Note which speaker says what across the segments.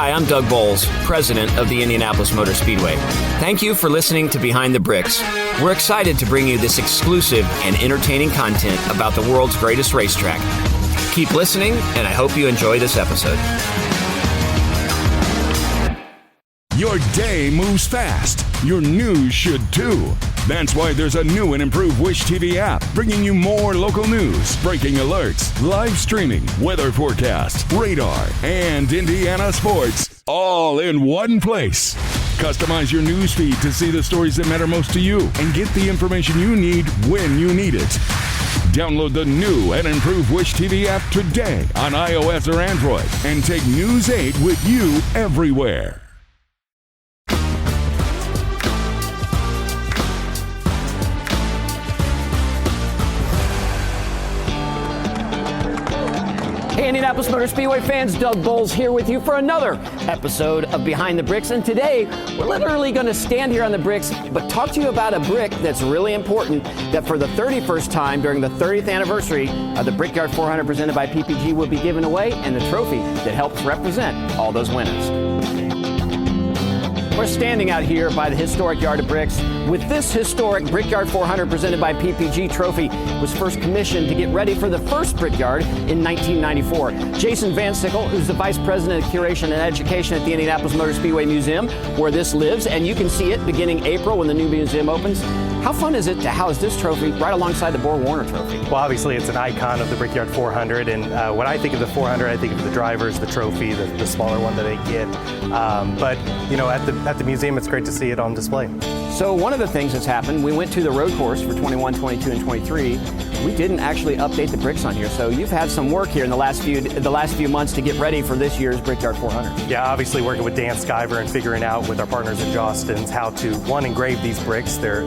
Speaker 1: Hi, I'm Doug Boles, president of the Indianapolis Motor Speedway. Thank you for listening to Behind the Bricks. We're excited to bring you this exclusive and entertaining content about the world's greatest racetrack. Keep listening, and I hope you enjoy this episode.
Speaker 2: Your day moves fast. Your news should too. That's why there's a new and improved Wish TV app bringing you more local news, breaking alerts, live streaming, weather forecasts, radar, and Indiana sports all in one place. Customize your news feed to see the stories that matter most to you and get the information you need when you need it. Download the new and improved Wish TV app today on iOS or Android and take News 8 with you everywhere.
Speaker 3: Hey, Indianapolis Motor Speedway fans, Doug Boles here with you for another episode of Behind the Bricks. And today, we're literally going to stand here on the bricks, but talk to you about a brick that's really important that for the 31st time during the 30th anniversary of the Brickyard 400 presented by PPG will be given away, and the trophy that helps represent all those winners. We're standing out here by the historic Yard of Bricks with this historic Brickyard 400 presented by PPG trophy. It was first commissioned to get ready for the first Brickyard in 1994. Jason Van Sickle, who's the Vice President of Curation and Education at the Indianapolis Motor Speedway Museum, where this lives, and you can see it beginning April when the new museum opens. How fun is it to house this trophy right alongside the Borg-Warner trophy?
Speaker 4: Well, obviously it's an icon of the Brickyard 400, and when I think of the 400, I think of the drivers, the trophy, the smaller one that they get. But you know, at the museum, it's great to see it on display.
Speaker 3: So one of the things that's happened, we went to the road course for 21, 22, and 23. We didn't actually update the bricks on here, so you've had some work here in the last few months to get ready for this year's Brickyard 400.
Speaker 4: Yeah, obviously working with Dan Skyver and figuring out with our partners at Jostens how to engrave these bricks. They're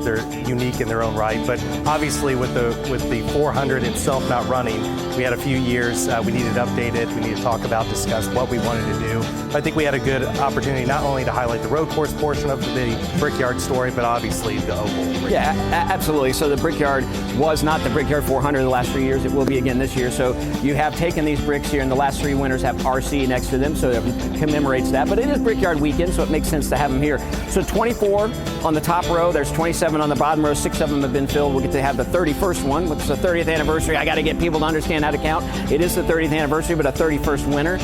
Speaker 4: unique in their own right, but obviously with the 400 itself not running, we had a few years. We needed to update it. We needed to talk about, discuss what we wanted to do. I think we had a good opportunity not only to highlight the road course portion of the Brickyard story, but obviously the oval. Brickyard.
Speaker 3: Yeah, absolutely. So the Brickyard was not the Brickyard 400 the last 3 years. It will be again this year. So you have taken these bricks here, and the last three winners have RC next to them, so it commemorates that. But it is Brickyard weekend, so it makes sense to have them here. So 24 on the top row. There's 27 on the bottom row. 6 of them have been filled. We'll get to have the 31st one, which is the 30th anniversary. I got to get people to understand how to count. It is the 30th anniversary, but a 31st winner.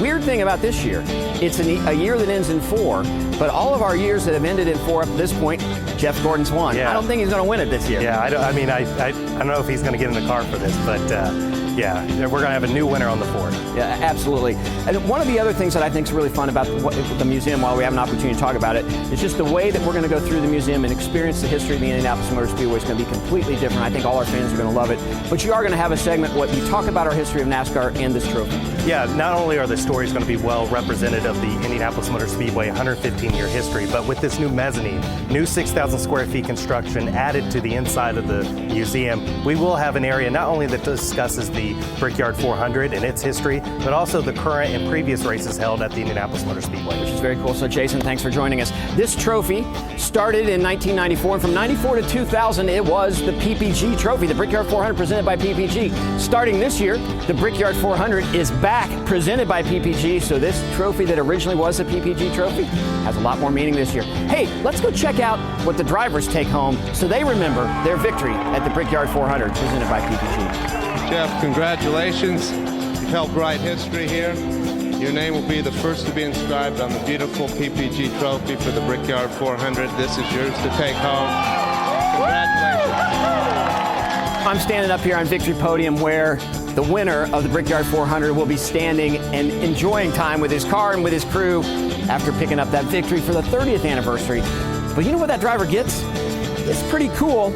Speaker 3: Weird thing about this year, it's a year that ends in 4, but all of our years that have ended in 4 up to this point, Jeff Gordon's won. Yeah. I don't think he's going to win it this year.
Speaker 4: Yeah, I don't know if he's going to get in the car for this, but yeah, we're going to have a new winner on the 4.
Speaker 3: Yeah, absolutely. And one of the other things that I think is really fun about the museum, while we have an opportunity to talk about it, is just the way that we're going to go through the museum and experience the history of the Indianapolis Motor Speedway is going to be completely different. I think all our fans are going to love it. But you are going to have a segment where you talk about our history of NASCAR and this trophy.
Speaker 4: Yeah, not only are the stories going to be well represented of the Indianapolis Motor Speedway 115-year history, but with this new mezzanine, new 6,000 square feet construction added to the inside of the museum, we will have an area not only that discusses the Brickyard 400 and its history, but also the current and previous races held at the Indianapolis Motor Speedway.
Speaker 3: Which is very cool. So Jason, thanks for joining us. This trophy started in 1994, and from 94 to 2000, it was the PPG trophy, the Brickyard 400 presented by PPG. Starting this year, the Brickyard 400 is back presented by PPG, so this trophy that originally was a PPG trophy has a lot more meaning this year. Hey, let's go check out what the drivers take home so they remember their victory at the Brickyard 400 presented by PPG.
Speaker 5: Jeff, congratulations. You've helped write history here. Your name will be the first to be inscribed on the beautiful PPG trophy for the Brickyard 400. This is yours to take home. Congratulations.
Speaker 3: I'm standing up here on Victory Podium where the winner of the Brickyard 400 will be standing and enjoying time with his car and with his crew after picking up that victory for the 30th anniversary. But you know what that driver gets? It's pretty cool.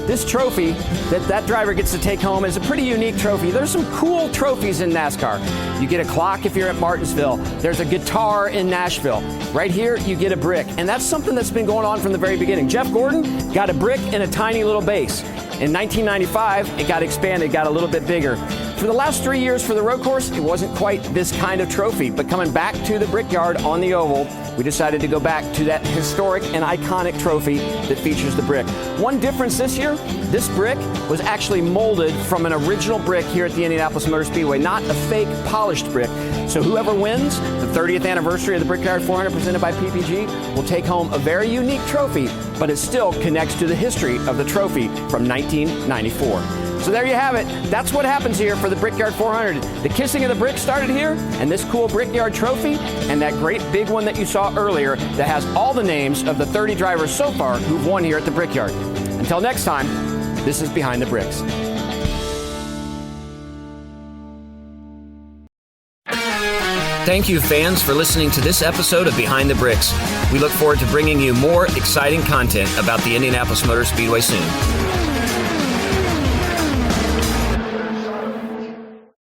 Speaker 3: This trophy that driver gets to take home is a pretty unique trophy. There's some cool trophies in NASCAR. You get a clock if you're at Martinsville. There's a guitar in Nashville. Right here, you get a brick. And that's something that's been going on from the very beginning. Jeff Gordon got a brick and a tiny little base. In 1995, it got expanded, got a little bit bigger. For the last 3 years for the road course, it wasn't quite this kind of trophy, but coming back to the Brickyard on the oval, we decided to go back to that historic and iconic trophy that features the brick. One difference this year, this brick was actually molded from an original brick here at the Indianapolis Motor Speedway, not a fake polished brick. So whoever wins the 30th anniversary of the Brickyard 400 presented by PPG will take home a very unique trophy, but it still connects to the history of the trophy from 1994. So there you have it. That's what happens here for the Brickyard 400. The kissing of the brick started here, and this cool Brickyard trophy, and that great big one that you saw earlier that has all the names of the 30 drivers so far who've won here at the Brickyard. Until next time, this is Behind the Bricks.
Speaker 1: Thank you, fans, for listening to this episode of Behind the Bricks. We look forward to bringing you more exciting content about the Indianapolis Motor Speedway soon.